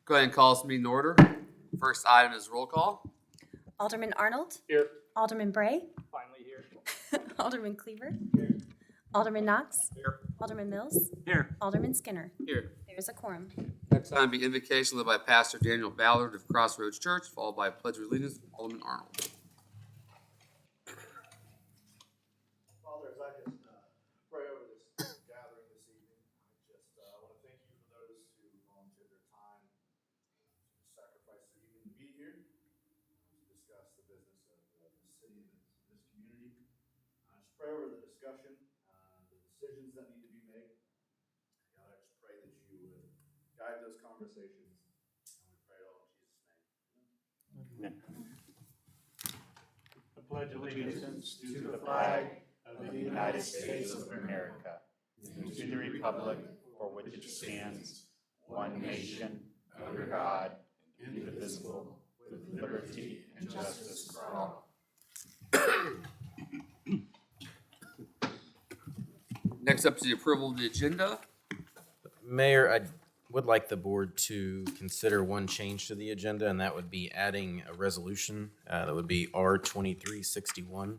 Go ahead and call this meeting to order. First item is roll call. Alderman Arnold. Here. Alderman Bray. Finally here. Alderman Cleaver. Here. Alderman Knox. Here. Alderman Mills. Here. Alderman Skinner. Here. There's a quorum. Next item be invocation led by Pastor Daniel Ballard of Crossroads Church, followed by pledge of allegiance from Alderman Arnold. Father, as I just pray over this gathering this evening, I want to thank you for those who volunteered their time to sacrifice their evening to be here to discuss the business of the city and this community. I just pray over the discussion, the decisions that need to be made. God, I just pray that you would guide those conversations, and we pray it all in Jesus' name. Amen. I pledge allegiance to the flag of the United States of America, and to the republic for which it stands, one nation, under God, indivisible, with liberty and justice for all. Next up is the approval of the agenda. Mayor, I would like the board to consider one change to the agenda, and that would be adding a resolution. That would be R-2361.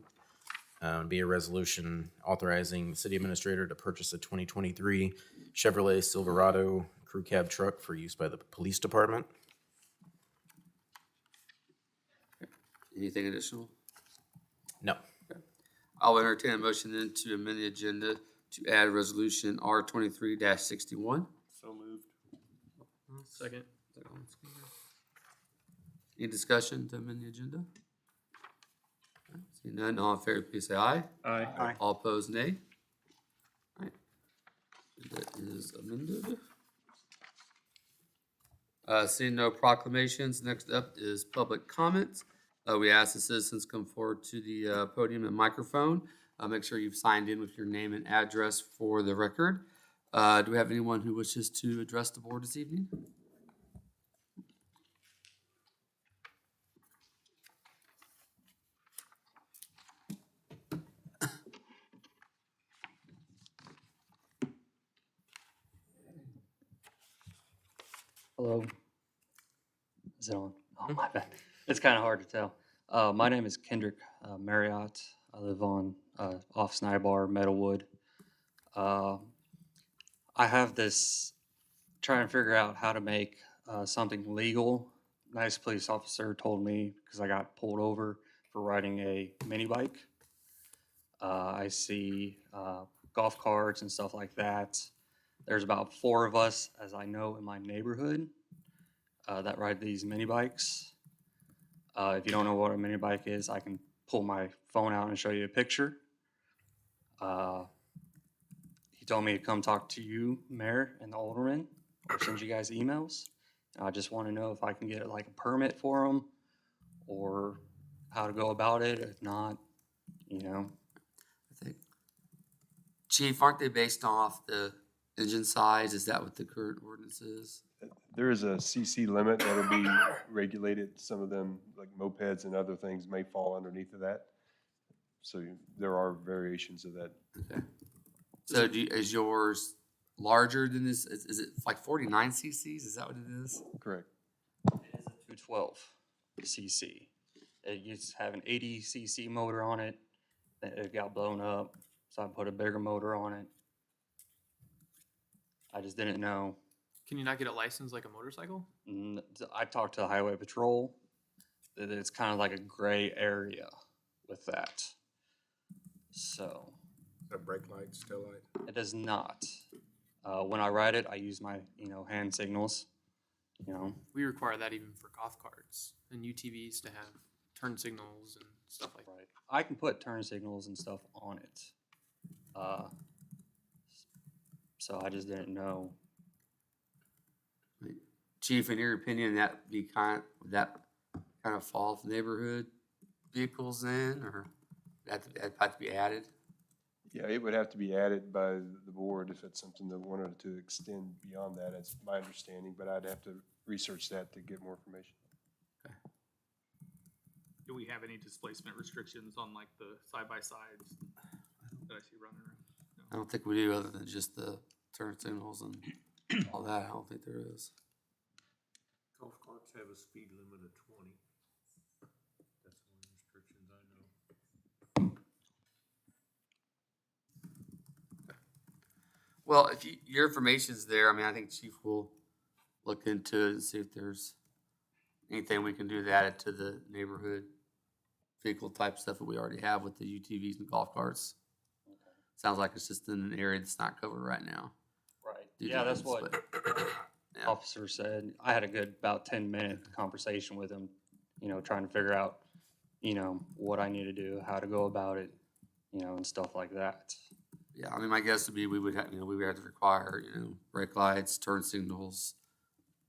It'd be a resolution authorizing the city administrator to purchase a 2023 Chevrolet Silverado crew cab truck for use by the police department. Anything additional? No. I'll entertain a motion then to amend the agenda to add resolution R-23-61. So moved. Second. Any discussion to amend the agenda? Seeing none, all in favor, please say aye. Aye. All opposed, nay. All right. That is amended. Seeing no proclamations, next up is public comments. We ask the citizens come forward to the podium and microphone. Make sure you've signed in with your name and address for the record. Do we have anyone who wishes to address the board this evening? Hello. Is it on? Oh, my bad. It's kind of hard to tell. My name is Kendrick Marriott. I live on off Snybar, Meadowwood. I have this trying to figure out how to make something legal. Nice police officer told me because I got pulled over for riding a mini bike. I see golf carts and stuff like that. There's about 4 of us, as I know, in my neighborhood that ride these mini bikes. If you don't know what a mini bike is, I can pull my phone out and show you a picture. He told me to come talk to you, Mayor, and the Aldermen, or send you guys emails. I just want to know if I can get like a permit for them, or how to go about it. If not, I think. Chief, aren't they based off the engine size? Is that what the current ordinance is? There is a CC limit that'll be regulated. Some of them, like mopeds and other things, may fall underneath of that. So there are variations of that. Okay. So is yours larger than this? Is it like 49 cc's? Is that what it is? Correct. it is a 212 cc. It used to have an 80 cc motor on it. Then it got blown up, so I put a bigger motor on it. I just didn't know. Can you not get a license like a motorcycle? I talked to the highway patrol. That it's kind of like a gray area with that. So A brake light, still light? it does not. When I ride it, I use my hand signals. We require that even for golf carts and UTVs to have turn signals and stuff like that. Right. I can put turn signals and stuff on it. So I just didn't know. Chief, in your opinion, would that kind of fall for neighborhood vehicles then, or that have to be added? Yeah, it would have to be added by the board if it's something that wanted to extend beyond that. That's my understanding, but I'd have to research that to get more information. Do we have any displacement restrictions on like the side-by-sides that I see running around? No. I don't think we do, other than just the turn signals and all that. I don't think there is. Golf carts have a speed limit of 20. That's the only restrictions I know. Well, if your information's there, I mean, I think Chief will look into it and see if there's anything we can do to add it to the neighborhood vehicle type stuff that we already have with the UTVs and golf carts. Sounds like it's just in an area that's not covered right now. Right. due to Yeah, that's this, what but- yeah. officer said. I had a good about 10-minute conversation with him, trying to figure out, what I need to do, how to go about it, and stuff like that. Yeah, I mean, my guess would be we would have to require, brake lights, turn signals,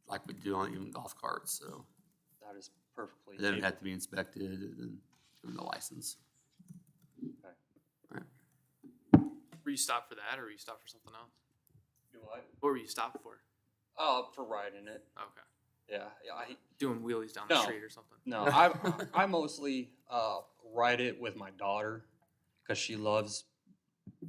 like we do on even golf carts, so. That is perfectly. Then it'd have capable. to be inspected and then given the license. Were you stopped for that, or were you stopped for something else? Do what? What were you stopped for? For riding it. Okay. Yeah, Doing wheelies down the No. street or something. No, I mostly ride it with my daughter because she loves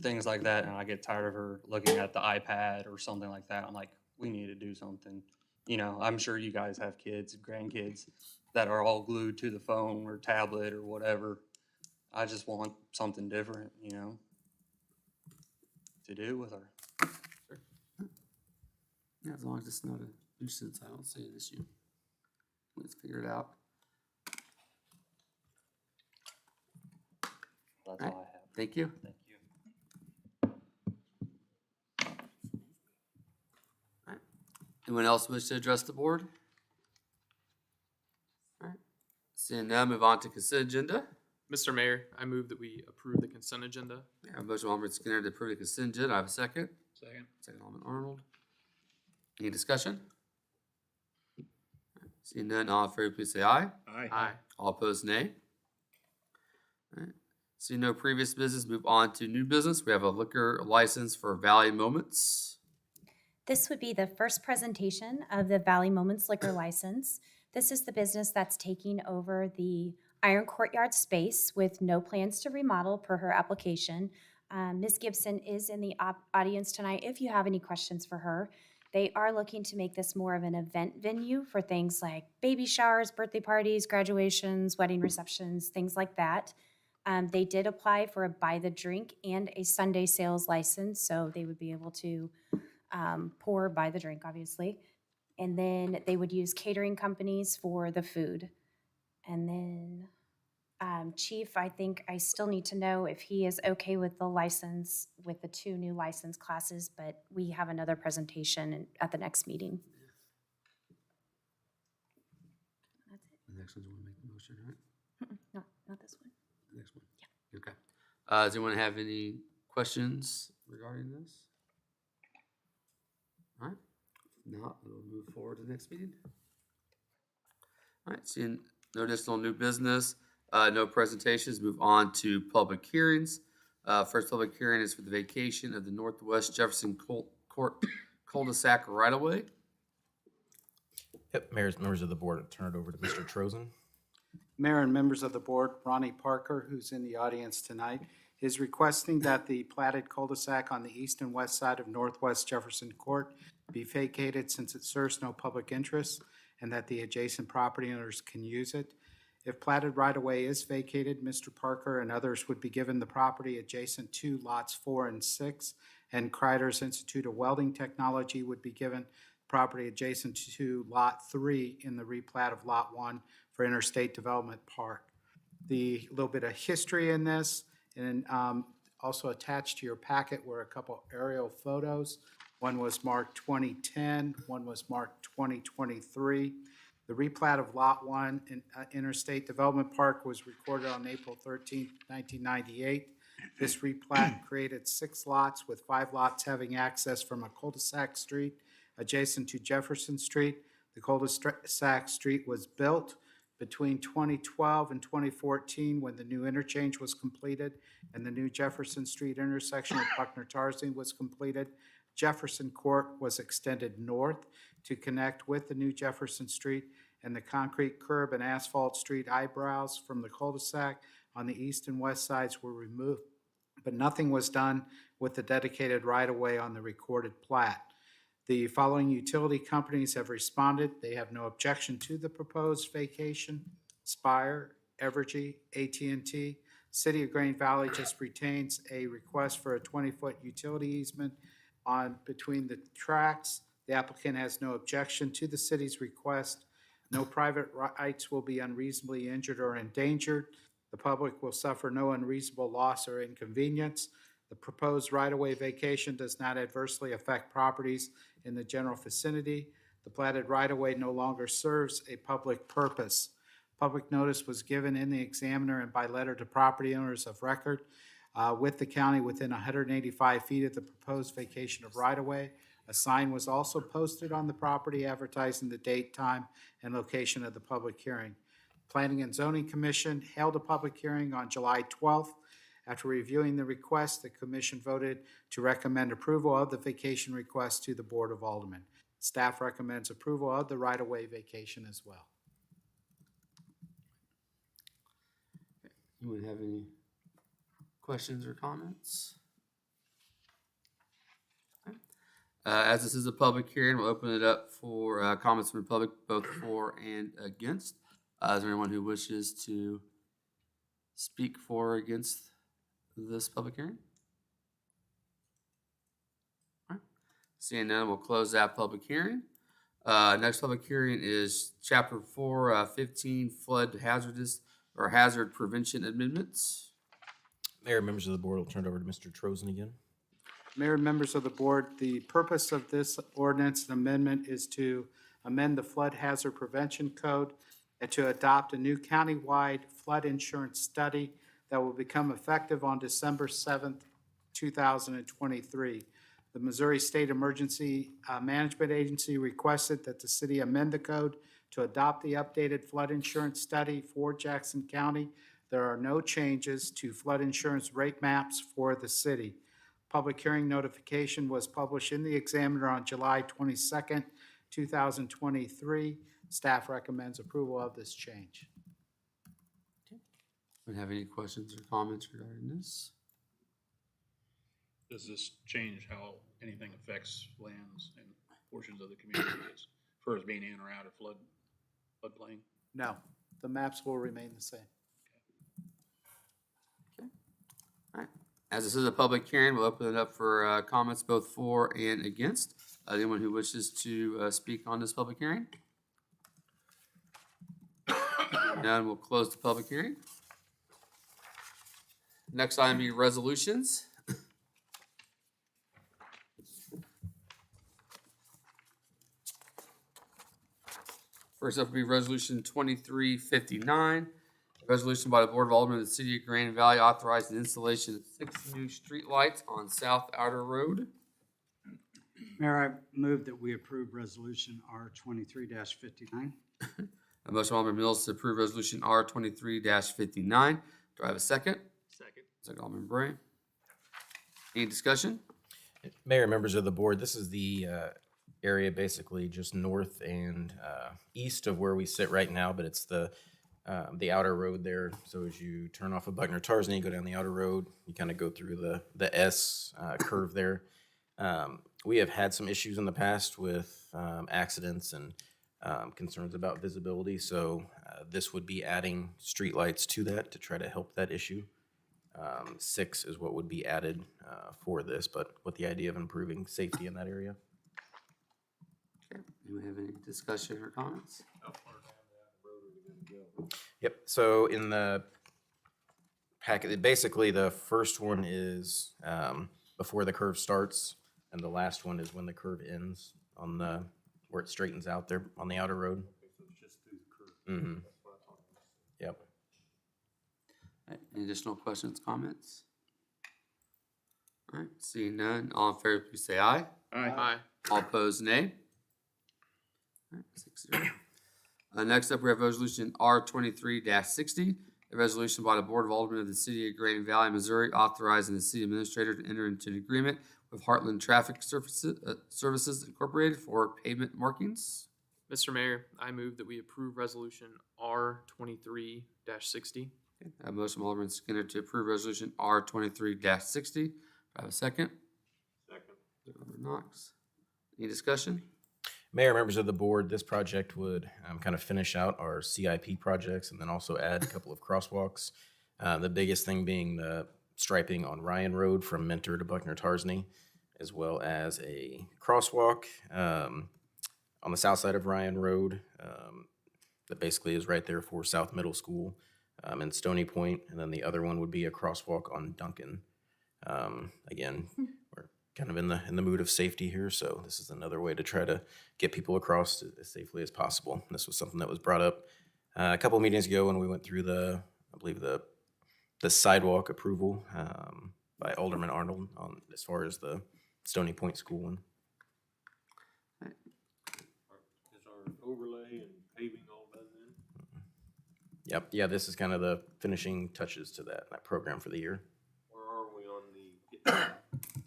things like that, and I get tired of her looking at the iPad or something like that. I'm like, we need to do something. I'm sure you guys have kids, grandkids that are all glued to the phone or tablet or whatever. I just want something different, to do with her. Yeah, as long as it's not a nuisance, I don't see an issue. Let's figure it out. That's Right. all I have. Thank you. Thank you. Anyone else wish to address the board? All right. Seeing none, move on to consent agenda. Mr. Mayor, I move that we approve the consent agenda. We have a motion by Alderman Skinner to approve the consent agenda. I have a second. Second. Second, Alderman Arnold. Any discussion? Seeing none, all in favor, please say aye. Aye. All opposed, nay. All right. Seeing no previous business, move on to new business. We have a liquor license for Valley Moments. This would be the first presentation of the Valley Moments liquor license. This is the business that's taking over the Iron Courtyard space with no plans to remodel per her application. Ms. Gibson is in the audience tonight if you have any questions for her. They are looking to make this more of an event venue for things like baby showers, birthday parties, graduations, wedding receptions, things like that. They did apply for a buy the drink and a Sunday sales license, so they would be able to pour, buy the drink, obviously. And then they would use catering companies for the food. And then Chief, I think I still need to know if he is okay with the license, with the 2 new license classes, but we have another presentation at the next meeting. That's it. The next one's want to make the motion, right? Not this one. The next one? Yeah. Okay. Does anyone have any questions regarding this? All right. If not, we'll move forward to the next meeting. All right, seeing no additional new business, no presentations, move on to public hearings. First public hearing is for the vacation of the Northwest Jefferson Court cul-de-sac right-of-way. Yep, Mayor's members of the board, I'll turn it over to Mr. Trozen. Mayor and members of the board, Ronnie Parker, who's in the audience tonight, is requesting that the platted cul-de-sac on the east and west side of Northwest Jefferson Court be vacated since it serves no public interest and that the adjacent property owners can use it. If platted right-of-way is vacated, Mr. Parker and others would be given the property adjacent to lots 4 and 6, and Kreider's Institute of Welding Technology would be given property adjacent to Lot 3 in the replat of Lot 1 for Interstate Development Park. The little bit of history in this, and also attached to your packet were a couple aerial photos. One was marked 2010, one was marked 2023. The replat of Lot 1 in Interstate Development Park was recorded on April 13, 1998. This replat created 6 lots, with 5 lots having access from a cul-de-sac street adjacent to Jefferson Street. The cul-de-sac street was built between 2012 and 2014 when the new interchange was completed and the new Jefferson Street intersection with Buckner-Tarzan was completed. Jefferson Court was extended north to connect with the new Jefferson Street, and the concrete curb and asphalt street eyebrows from the cul-de-sac on the east and west sides were removed, but nothing was done with the dedicated right-of-way on the recorded plat. The following utility companies have responded. They have no objection to the proposed vacation: Spire, Evergy, AT&T. City of Green Valley just retains a request for a 20-foot utility easement between the tracks. The applicant has no objection to the city's request. No private rights will be unreasonably injured or endangered. The public will suffer no unreasonable loss or inconvenience. The proposed right-of-way vacation does not adversely affect properties in the general vicinity. The platted right-of-way no longer serves a public purpose. Public notice was given in the Examiner and by letter to property owners of record with the county within 185 feet of the proposed vacation of right-of-way. A sign was also posted on the property advertising the date, time, and location of the public hearing. Planning and Zoning Commission held a public hearing on July 12th. After reviewing the request, the commission voted to recommend approval of the vacation request to the Board of Aldermen. Staff recommends approval of the right-of-way vacation as well. Anyone have any questions or comments? Okay. As this is a public hearing, we'll open it up for comments from the public, both for and against. Is there anyone who wishes to speak for or against this public hearing? All right. Seeing none, we'll close that public hearing. Next public hearing is Chapter 415 Flood Hazardous or Hazard Prevention Amendments. Mayor, members of the board, will turn it over to Mr. Trozen again. Mayor and members of the board, the purpose of this ordinance amendment is to amend the Flood Hazard Prevention Code and to adopt a new countywide flood insurance study that will become effective on December 7th, 2023. The Missouri State Emergency Management Agency requested that the city amend the code to adopt the updated flood insurance study for Jackson County. There are no changes to flood insurance rate maps for the city. Public hearing notification was published in the Examiner on July 22nd, 2023. Staff recommends approval of this change. Anyone have any questions or comments regarding this? Does this change how anything affects lands and portions of the community as far as being in or out of floodplain? No, the maps will remain the same. Okay. All right. As this is a public hearing, we'll open it up for comments both for and against. Anyone who wishes to speak on this public hearing? None, we'll close the public hearing. Next item be resolutions. First up will be Resolution 2359, a resolution by the Board of Aldermen of the City of Grand Valley authorizing the installation of 6 new streetlights on South Outer Road. Mayor, I move that we approve Resolution R 23-59. A motion by Alderman Mills to approve Resolution R 23-59. Do I have a second? Second. Second, Alderman Bray. Any discussion? Mayor, members of the board, this is the area basically just north and east of where we sit right now, but it's the outer road there. So as you turn off of Buckner Tarzan, you go down the outer road, you kind of go through the S curve there. We have had some issues in the past with accidents and concerns about visibility. So this would be adding streetlights to that to try to help that issue. 6 is what would be added for this, but with the idea of improving safety in that area. Okay. Anyone have any discussion or comments? How far down that road are we gonna go? Yep, so in the packet, basically the first one is before the curve starts, and the last one is when the curve ends on the, where it straightens out there on the outer road. Okay, so it's just through the curve. Mm-hmm. That's what I thought. Yep. All right, any additional questions, comments? All right, seeing none, all in favor, please say aye. Aye. All opposed, nay. All right, 6-0. Next up, we have Resolution R 23-60, a resolution by the Board of Aldermen of the City of Grand Valley, Missouri, authorizing the city administrator to enter into an agreement with Heartland Traffic Services Incorporated for pavement markings. Mr. Mayor, I move that we approve Resolution R 23-60. Okay, I have a motion by Alderman Skinner to approve Resolution R 23-60. Do I have a second? Second. Alderman Knox. Any discussion? Mayor, members of the board, this project would kind of finish out our CIP projects and then also add a couple of crosswalks. The biggest thing being the striping on Ryan Road from Mentor to Buckner Tarsney, as well as a crosswalk on the south side of Ryan Road that basically is right there for South Middle School and Stony Point. And then the other one would be a crosswalk on Duncan. Again, we're kind of in the mood of safety here, so this is another way to try to get people across as safely as possible. This was something that was brought up a couple of meetings ago when we went through the sidewalk approval by Alderman Arnold on as far as the Stony Point School one. Is our overlay and paving all done then? Yep, yeah, this is kind of the finishing touches to that program for the year. Where are we on the getting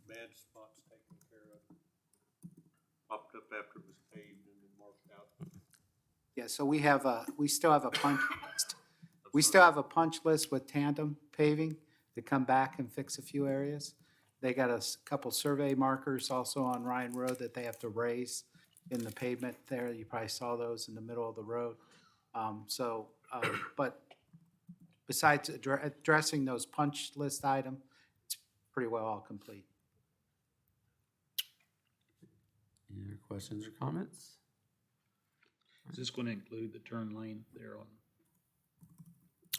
bad spots taken care of? Popped up after it was paved and then marked out. Yeah, so we still have a punch list. We still have a punch list with Tandem Paving to come back and fix a few areas. They got a couple survey markers also on Ryan Road that they have to raise in the pavement there. You probably saw those in the middle of the road. But besides addressing those punch list items, it's pretty well all complete. Any other questions or comments? Is this gonna include the turn lane there on?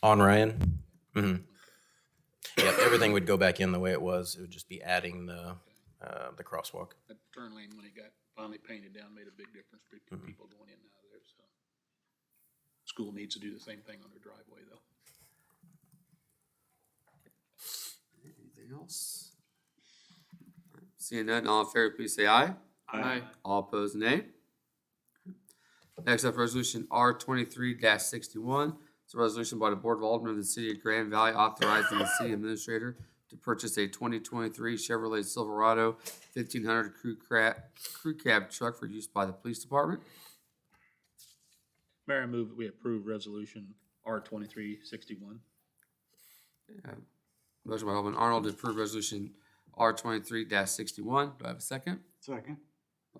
On Ryan? Mm-hmm. Yep, everything would go back in the way it was. It would just be adding the crosswalk. That turn lane, when it got finally painted down, made a big difference for people going in and out of there, so. School needs to do the same thing on their driveway, though. Anything else? Seeing none, all in favor, please say aye. Aye. All opposed, nay. Next up, resolution R 23-61. It's a resolution by the Board of Aldermen of the City of Grand Valley authorizing the city administrator to purchase a 2023 Chevrolet Silverado 1500 crew cab truck for use by the police department. Mayor, I move that we approve resolution R 2361. Motion by Alderman Arnold to approve resolution R 23-61. Do I have a second? Second.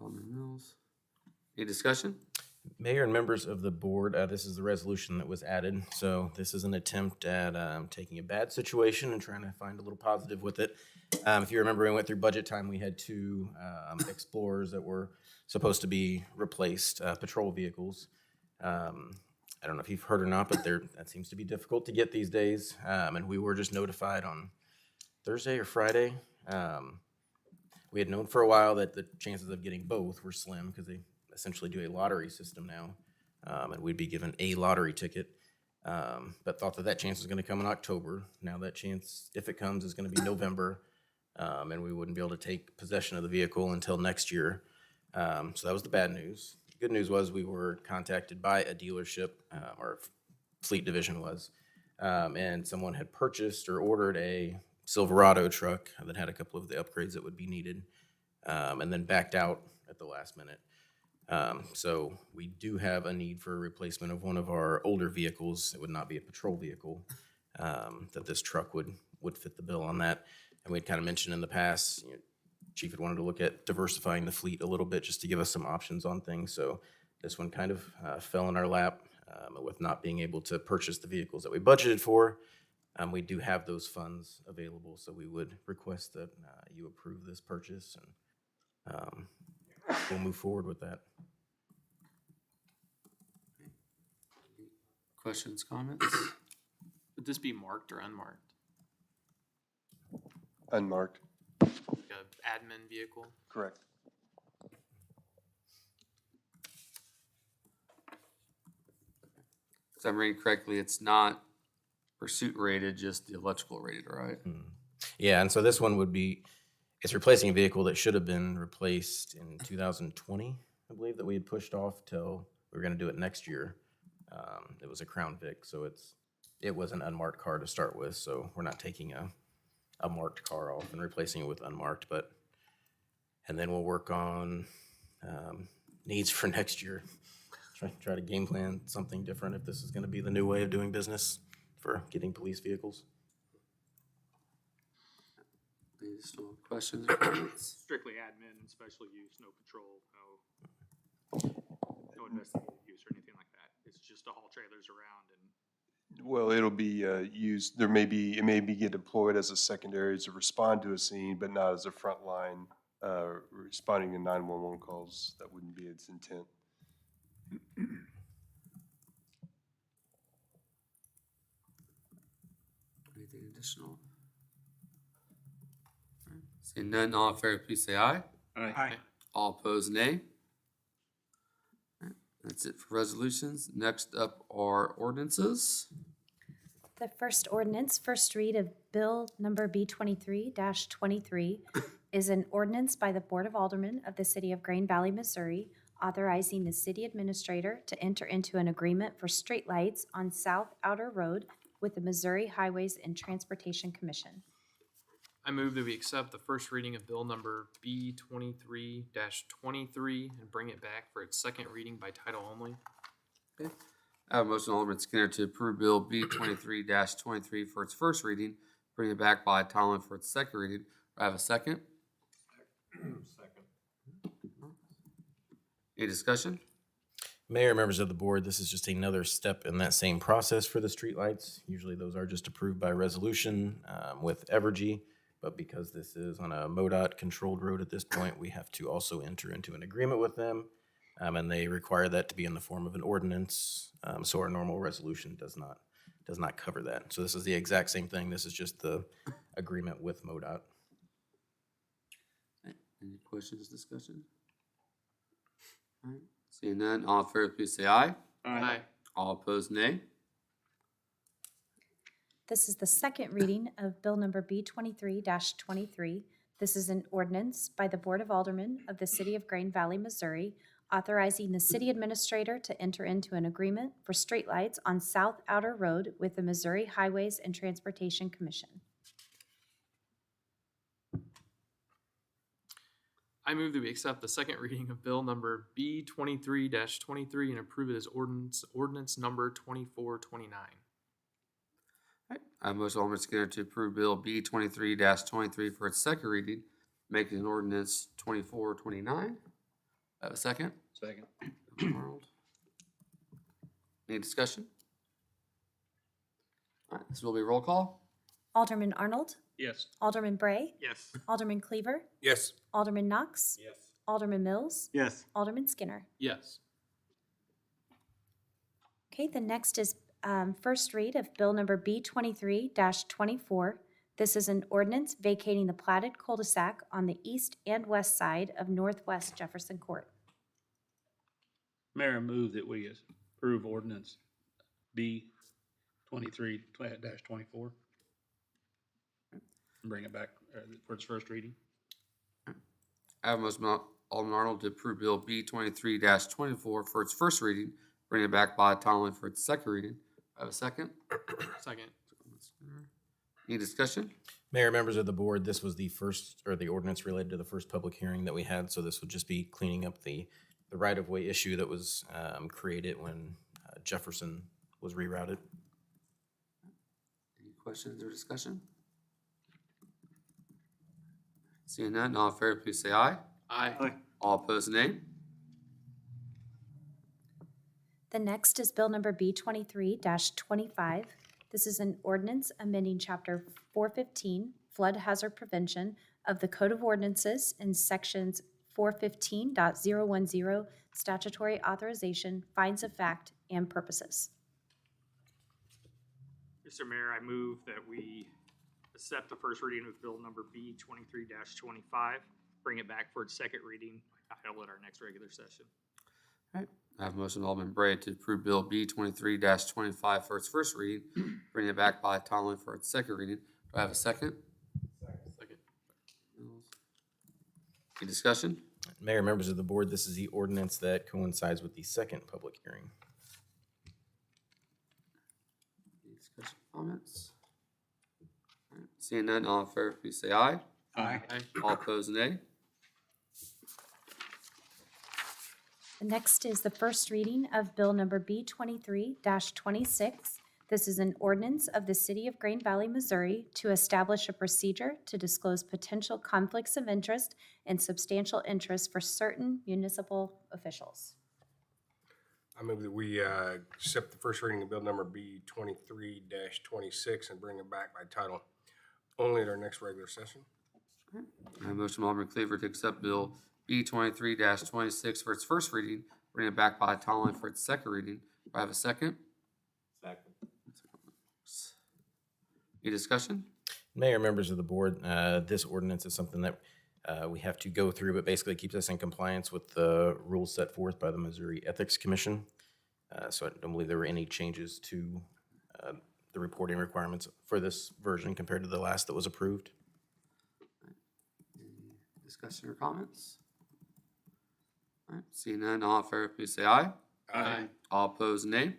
Alderman Mills. Any discussion? Mayor and members of the board, this is the resolution that was added. So this is an attempt at taking a bad situation and trying to find a little positive with it. If you remember, we went through budget time. We had two Explorers that were supposed to be replaced, patrol vehicles. I don't know if you've heard or not, but that seems to be difficult to get these days. And we were just notified on Thursday or Friday. We had known for a while that the chances of getting both were slim because they essentially do a lottery system now, and we'd be given a lottery ticket, but thought that chance was going to come in October. Now that chance, if it comes, is going to be November, and we wouldn't be able to take possession of the vehicle until next year. So that was the bad news. The good news was we were contacted by a dealership, our fleet division was, and someone had purchased or ordered a Silverado truck that had a couple of the upgrades that would be needed, and then backed out at the last minute. So we do have a need for a replacement of one of our older vehicles. It would not be a patrol vehicle, that this truck would fit the bill on that. And we'd kind of mentioned in the past, Chief had wanted to look at diversifying the fleet a little bit just to give us some options on things. So this one kind of fell in our lap with not being able to purchase the vehicles that we budgeted for. We do have those funds available, so we would request that you approve this purchase, and we'll move forward with that. Questions, comments? Would this be marked or unmarked? Unmarked, Like a admin vehicle? correct. If I'm reading correctly, it's not pursuit rated, just the electrical rated, right? Yeah, and so this one it's replacing a vehicle that should have been replaced in 2020, I believe, that we had pushed off till we were going to do it next year. It was a Crown Vic, so it was an unmarked car to start with, so we're not taking a marked car off and replacing it with unmarked, and then we'll work on needs for next year. Try to game plan something different if this is going to be the new way of doing business for getting police vehicles. Any Any additional questions or comments? Strictly admin and special use, no control, no investigative use or anything like that. It's just to haul trailers around and Well, it'll be used, it may be get deployed as a secondary to respond to a scene, but not as a front line responding to 911 calls. That wouldn't be its intent. Anything additional? Alright, seeing none, all in favor, please say aye. Aye. All opposed, nay. Alright, that's it for resolutions. Next up are ordinances. The first ordinance, first read of Bill number B23-23, is an ordinance by the Board of Aldermen of the City of Green Valley, Missouri, authorizing the city administrator to enter into an agreement for streetlights on South Outer Road with the Missouri Highways and Transportation Commission. I move that we accept the first reading of bill number B23-23 and bring it back for its second reading by title only. Okay. I have a motion, Alderman Skinner, to approve Bill B23-23 for its first reading, bring it back by title only for its second reading. Do I have a second? Second. Any discussion? Mayor, members of the board, this is just another step in that same process for the streetlights. Usually those are just approved by resolution with Evergy, but because this is on a MoDOT controlled road at this point, we have to also enter into an agreement with them. And they require that to be in the form of an ordinance. So our normal resolution does not cover that. So this is the exact same thing. This is just the agreement with MoDOT. Any questions, discussion? All right, seeing none, all in favor, please say aye. Aye. All opposed, nay. This is the second reading of Bill number B23-23. This is an ordinance by the Board of Aldermen of the City of Green Valley, Missouri, authorizing the city administrator to enter into an agreement for streetlights on South Outer Road with the Missouri Highways and Transportation Commission. I move that we accept the second reading of bill number B23-23 and approve it as ordinance number 2429. Alright, I have a motion, Alderman Skinner, to approve Bill B23-23 for its second reading, making an ordinance 2429. I have a second. second. Arnold. Any discussion? All right, this will be roll call. Alderman Arnold, Yes. Alderman Bray, Yes. Alderman Cleaver, Yes. Alderman Knox, Yes. Alderman Mills, Yes. Alderman Skinner. Yes. Okay, the next is first read of Bill number B23-24. This is an ordinance vacating the platted cul-de-sac on the east and west side of Northwest Jefferson Court. Mayor, I move that we approve ordinance B 23-24. Bring it back for its first reading. I have a motion, Alderman Arnold, to approve Bill B23-24 for its first reading, bring it back by title only for its second reading. I have a second. Second. Any discussion? Mayor, members of the board, this was the first, or the ordinance related to the first public hearing that we had, so this would just be cleaning up the right-of-way issue that was created when Jefferson was rerouted. Any questions or discussion? Seeing none, all in favor, please say aye. Aye. All opposed, nay. The next is Bill number B23-25. This is an ordinance amending Chapter 415, Flood Hazard Prevention of the Code of Ordinances in Sections 415.010, Statutory Authorization, Fines of Fact, and Purposes. Mr. Mayor, I move that we accept the first reading of bill number B 23-25, bring it back for its second reading by title at our next regular session. All right, I have a motion, Alderman Bray, to approve Bill B23-25 for its first reading, bring it back by title only for its second reading. Do I have a second? Second. Any discussion? Mayor, members of the board, this is the ordinance that coincides with the second public hearing. Any discussion, comments? All right, seeing none, all in favor, please say aye. Aye. All opposed, nay. The next is the first reading of Bill number B23-26. This is an ordinance of the City of Green Valley, Missouri to establish a procedure to disclose potential conflicts of interest and substantial interest for certain municipal officials. I move that we accept the first reading of bill number B 23-26 and bring it back by title only at our next regular session. I have a motion from Alderman Cleaver to accept Bill B 23-26 for its first reading, bring it back by title only for its second reading. Do I have a second? Second. Any discussion? Mayor, members of the board, this ordinance is something that we have to go through, but basically keeps us in compliance with the rules set forth by the Missouri Ethics Commission. So I don't believe there were any changes to the reporting requirements for this version compared to the last that was approved. Any discussion or comments? All right, seeing none, all in favor, please say aye. Aye. All opposed, nay.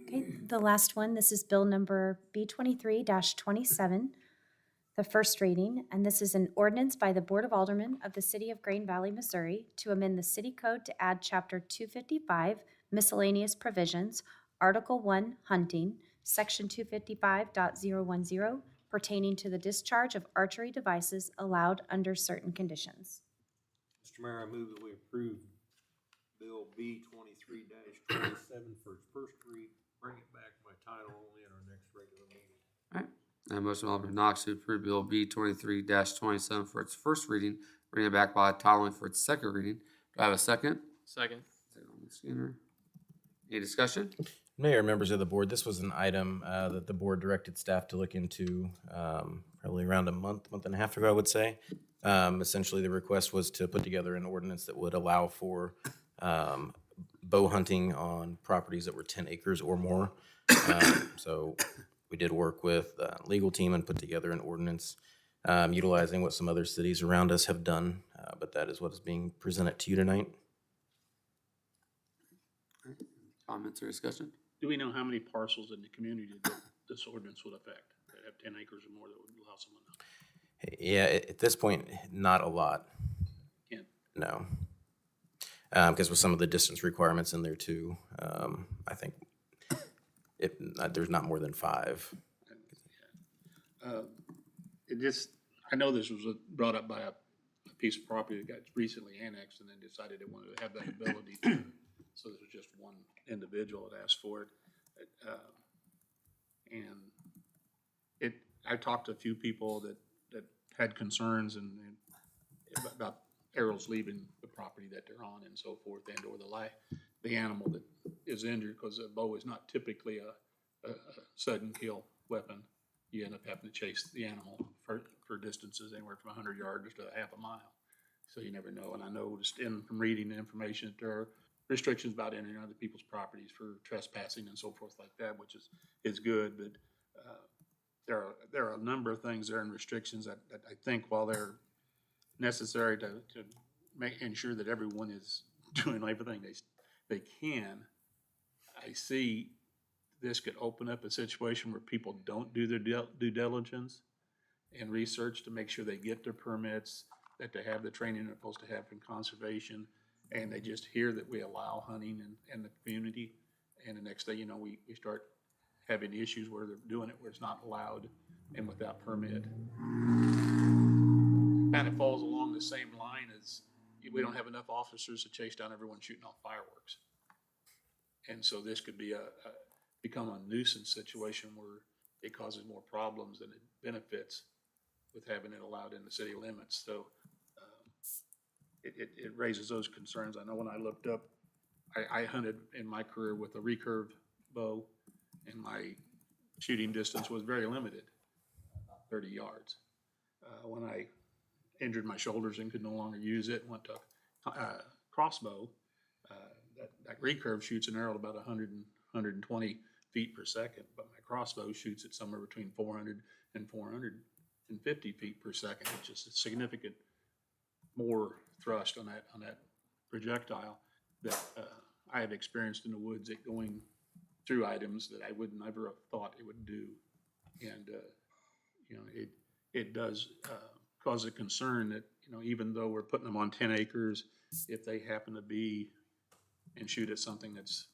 Okay, the last one, this is bill number B 23-27, the first reading, and this is an ordinance by the Board of Aldermen of the City of Green Valley, Missouri to amend the city code to add chapter 255 miscellaneous provisions, Article 1 hunting, section 255.010 pertaining to the discharge of archery devices allowed under certain conditions. Mr. Mayor, I move that we approve Bill B 23-27 for its first read, bring it back by title only at our next regular meeting. All right, I have a motion from Alderman Knox to approve Bill B 23-27 for its first reading, bring it back by title only for its second reading. Do I have a second? Second. Second, Alderman Skinner. Any discussion? Mayor, members of the board, this was an item that the board directed staff to look into probably around a month and a half ago, I would say. Essentially, the request was to put together an ordinance that would allow for bow hunting on properties that were 10 acres or more. So we did work with the legal team and put together an ordinance utilizing what some other cities around us have done, but that is what is being presented to you tonight. Comments or discussion? Do we know how many parcels in the community that this ordinance would affect, that have 10 acres or more that would allow someone to? Yeah, at this point, not a lot. Can't. No. Because with some of the distance requirements in there too, I think there's not more than 5. It just, I know this was brought up by a piece of property that got recently annexed and then decided they wanted to have that ability to. So there was just one individual that asked for it. And I talked to a few people that had concerns and about arrows leaving the property that they're on and so forth, and or the animal that is injured, because a bow is not typically a sudden kill weapon. You end up having to chase the animal for distances anywhere from 100 yards to half a mile. So you never know. And I know just from reading the information that there are restrictions about entering other people's properties for trespassing and so forth like that, which is good. But there are a number of things there and restrictions that I think, while they're necessary to ensure that everyone is doing everything they can, I see this could open up a situation where people don't do their due diligence and research to make sure they get their permits, that they have the training they're supposed to have in conservation, and they just hear that we allow hunting in the community, and the next day, you know, we start having issues where they're doing it where it's not allowed and without permit. Kind of falls along the same line as we don't have enough officers to chase down everyone shooting off fireworks. And so this could be become a nuisance situation where it causes more problems than it benefits with having it allowed in the city limits. So it raises those concerns. I know when I looked up, I hunted in my career with a recurve bow, and my shooting distance was very limited, about 30 yards. When I injured my shoulders and could no longer use it, went to crossbow, that recurve shoots an arrow at about 100 and 120 feet per second, but my crossbow shoots at somewhere between 400 and 450 feet per second, which is a significant more thrust on that projectile that I have experienced in the woods at going through items that I would never have thought it would do. And, you know, it does cause a concern that, you know, even though we're putting them on 10 acres, if they happen to be and shoot at something that's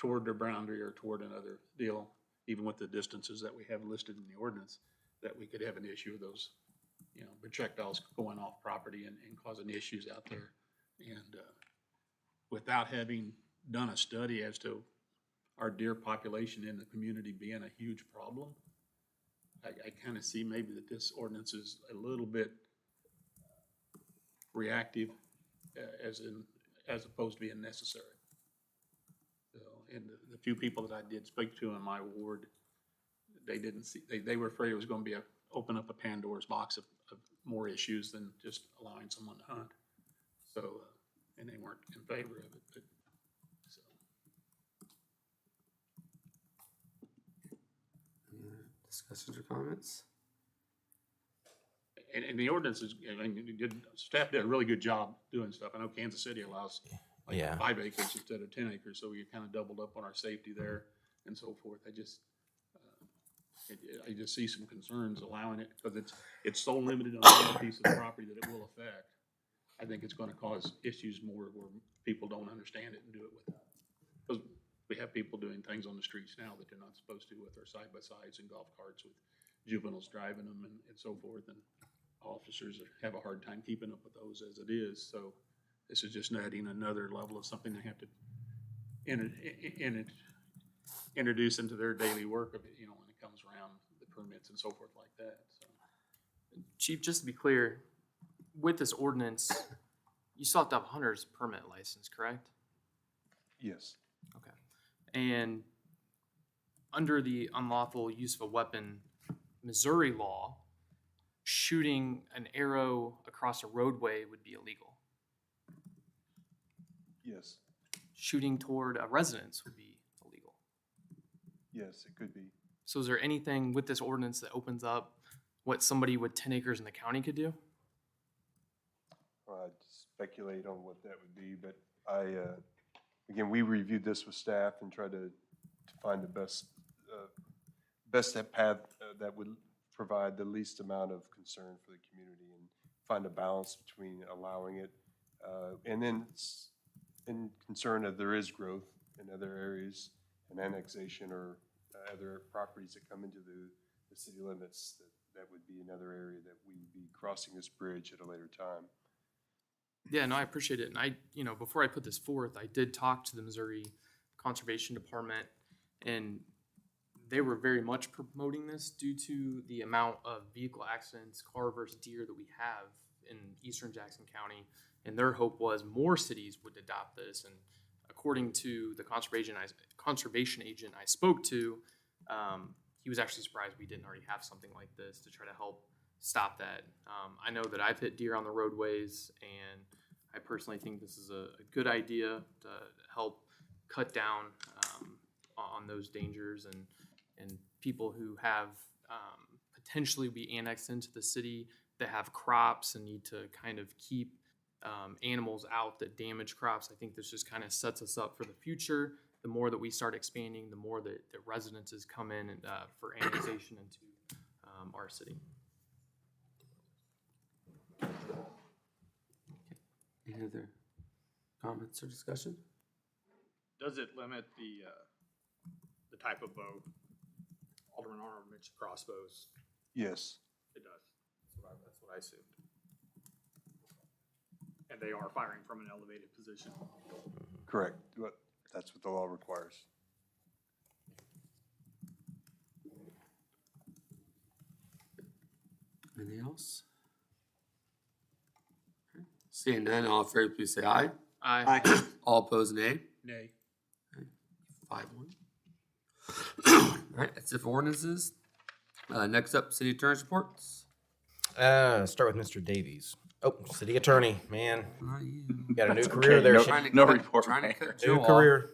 toward their boundary or toward another deal, even with the distances that we have listed in the ordinance, that we could have an issue with those, you know, projectiles going off property and causing issues out there. And without having done a study as to our deer population in the community being a huge problem, I kind of see maybe that this ordinance is a little bit reactive as opposed to being necessary. So, and the few people that I did speak to in my ward, they didn't see, they were afraid it was going to be open up a Pandora's box of more issues than just allowing someone to hunt. So, and they weren't in favor of it, but, so. Any other discussions or comments? And the ordinance is, I mean, staff did a really good job doing stuff. I know Kansas City allows like Yeah. 5 acres instead of 10 acres, so we kind of doubled up on our safety there and so forth. I just see some concerns allowing it because it's so limited on one piece of property that it will affect. I think it's going to cause issues more where people don't understand it and do it without. Because we have people doing things on the streets now that they're not supposed to with their side-by-sides and golf carts with juveniles driving them and so forth. And officers have a hard time keeping up with those as it is. So this is just adding another level of something they have to introduce into their daily work of it, you know, when it comes around the permits and so forth like that. So. Chief, just to be clear, with this ordinance, you still have to have a hunter's permit license, correct? Yes. Okay. And under the unlawful use of a weapon Missouri law, shooting an arrow across a roadway would be illegal. Yes. Shooting toward a residence would be illegal. Yes, it could be. So is there anything with this ordinance that opens up what somebody with 10 acres in the county could do? I'd speculate on what that would be, but again, we reviewed this with staff and tried to find the best path that would provide the least amount of concern for the community and find a balance between allowing it and then in concern that there is growth in other areas and annexation or other properties that come into the city limits, that would be another area that we would be crossing this bridge at a later time. Yeah, no, I appreciate it. And I, before I put this forth, I did talk to the Missouri Conservation Department, and they were very much promoting this due to the amount of vehicle accidents, car versus deer, that we have in eastern Jackson County. And their hope was more cities would adopt this. And according to the conservation agent I spoke to, he was actually surprised we didn't already have something like this to try to help stop that. I know that I've hit deer on the roadways, and I personally think this is a good idea to help cut down on those dangers and people who have potentially be annexed into the city that have crops and need to kind of keep animals out that damage crops. I think this just kind of sets us up for the future. The more that we start expanding, the more that residences come in and, for annexation into our city. Any other comments or discussion? Does it limit the type of bow? Alderman Arnold mentioned crossbows. Yes. It does. That's what I assumed. And they are firing from an elevated position. Correct. That's what the law requires. Anything else? Okay. Seeing none, all in favor, please say aye. Aye. All opposed, nay. Nay. 5-1. All right, that's it for ordinances. Next up, city attorney's reports. Start with Mr. Davies. Oh, city attorney, man. Not you. You got a new That's career okay. there. No- Shane. no report, Trying to Mayor. cut Joe New off. career.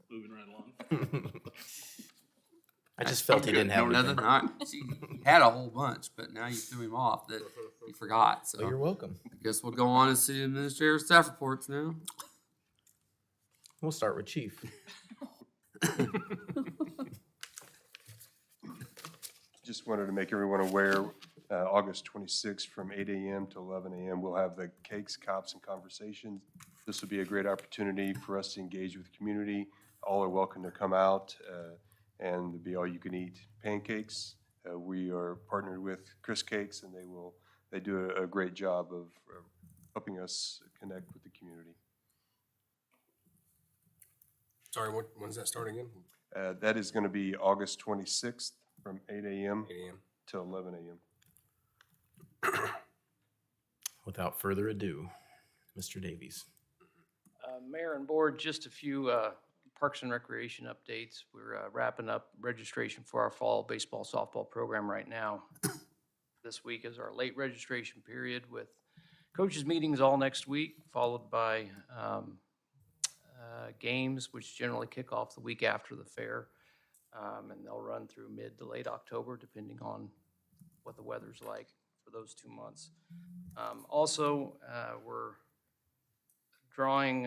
Moving right along. I just felt he didn't have Nothing. anything. All right. See, he had a whole bunch, but now you threw him off that he forgot. So Oh, you're welcome. I guess we'll go on to city administrator staff reports now. We'll start with Chief. Just wanted to make everyone aware, August 26th from 8 a.m. to 11 a.m., we'll have the Cakes, Cops, and Conversations this would be a great opportunity for us to engage with the community. All are welcome to come out and it'd be all-you-can-eat pancakes. We are partnered with Chris Cakes, and they do a great job of helping us connect with the community. Sorry, when's that starting again? That is going to be August 26th from 8 a.m. 8 a.m. till 11 a.m. Without further ado, Mr. Davies. Mayor and Board, just a few Parks and Recreation updates. We're wrapping up registration for our fall baseball, softball program right now. This week is our late registration period with coaches' meetings all next week, followed by games, which generally kick off the week after the fair. And they'll run through mid to late October, depending on what the weather's like for those 2 months. Also, we're drawing,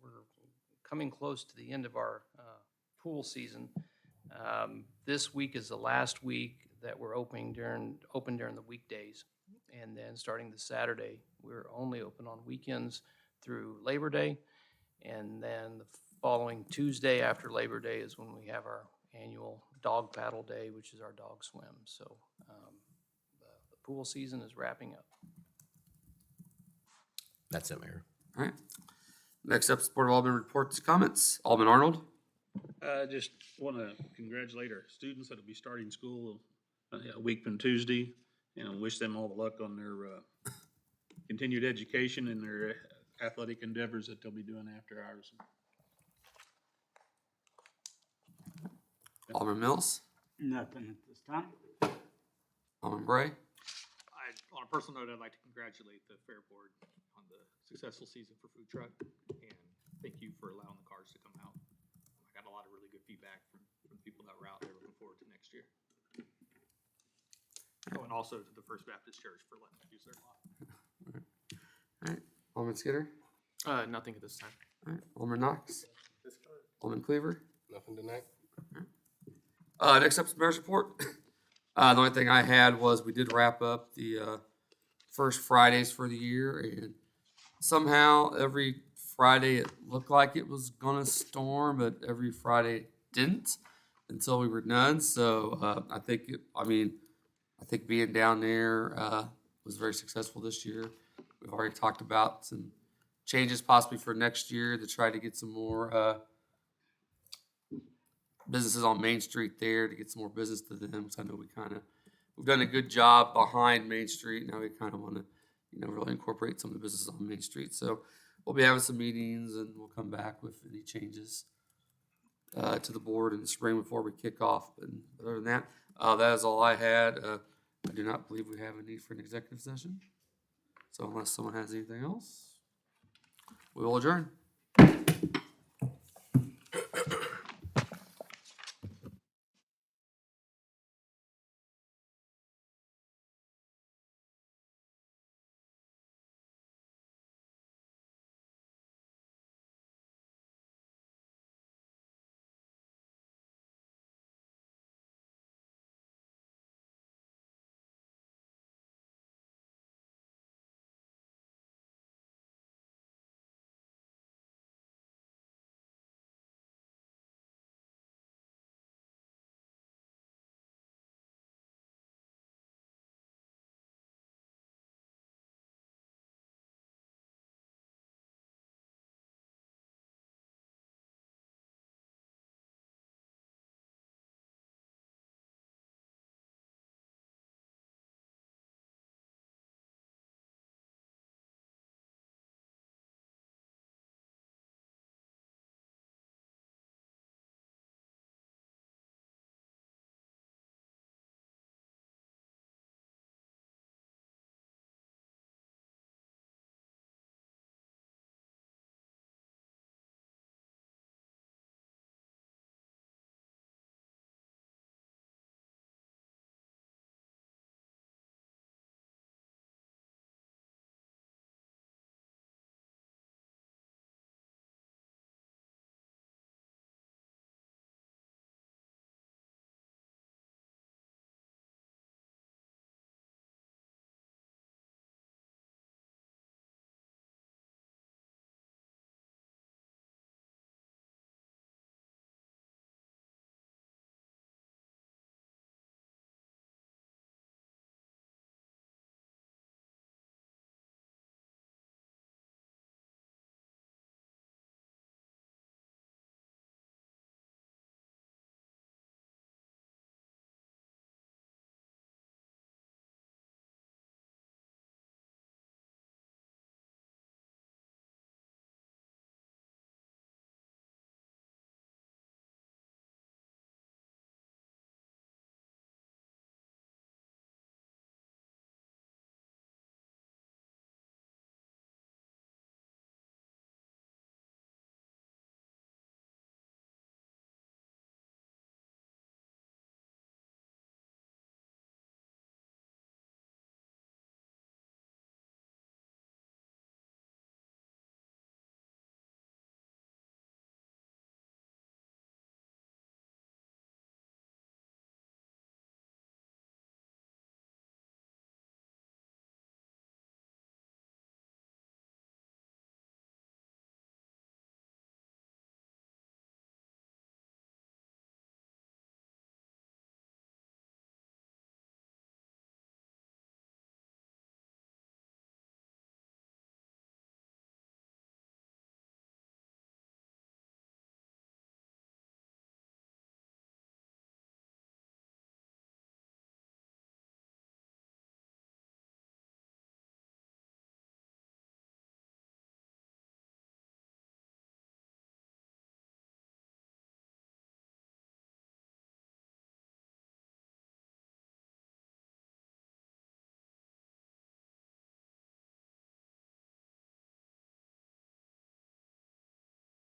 we're coming close to the end of our pool season. This week is the last week that we're open during the weekdays. And then starting this Saturday, we're only open on weekends through Labor Day. And then the following Tuesday after Labor Day is when we have our annual dog paddle day, which is our dog swim. So the pool season is wrapping up. That's it, Mayor. All right. Next up is Board of Aldermen reports, comments. Alderman Arnold. Just want to congratulate our students that'll be starting school a week from Tuesday, and wish them all the luck on their continued education and their athletic endeavors that they'll be doing after hours. Alderman Mills. Nothing at this time. Alderman Bray. On a personal note, I'd like to congratulate the Fair Board on the successful season for food truck, and thank you for allowing the cars to come out. I got a lot of really good feedback from people that were out there looking forward to next year. Oh, and also to the First Baptist Church for letting us use their lot. All right. Alderman Skinner. Nothing at this time. All right. Alderman Knox. Alderman Cleaver. Nothing tonight? Next up is Mayor's report. The only thing I had was we did wrap up the first Fridays for the year, and somehow every Friday it looked like it was gonna storm, but every Friday it didn't until we were done. So I think being down there was very successful this year. We've already talked about some changes possibly for next year to try to get some more businesses on Main Street there, to get some more business to them. So I know we've done a good job behind Main Street. Now we kind of want to, really incorporate some of the businesses on Main Street. So we'll be having some meetings, and we'll come back with any changes to the board in the spring before we kick off. But other than that, that is all I had. I do not believe we have a need for an executive session. So unless someone has anything else, we will adjourn.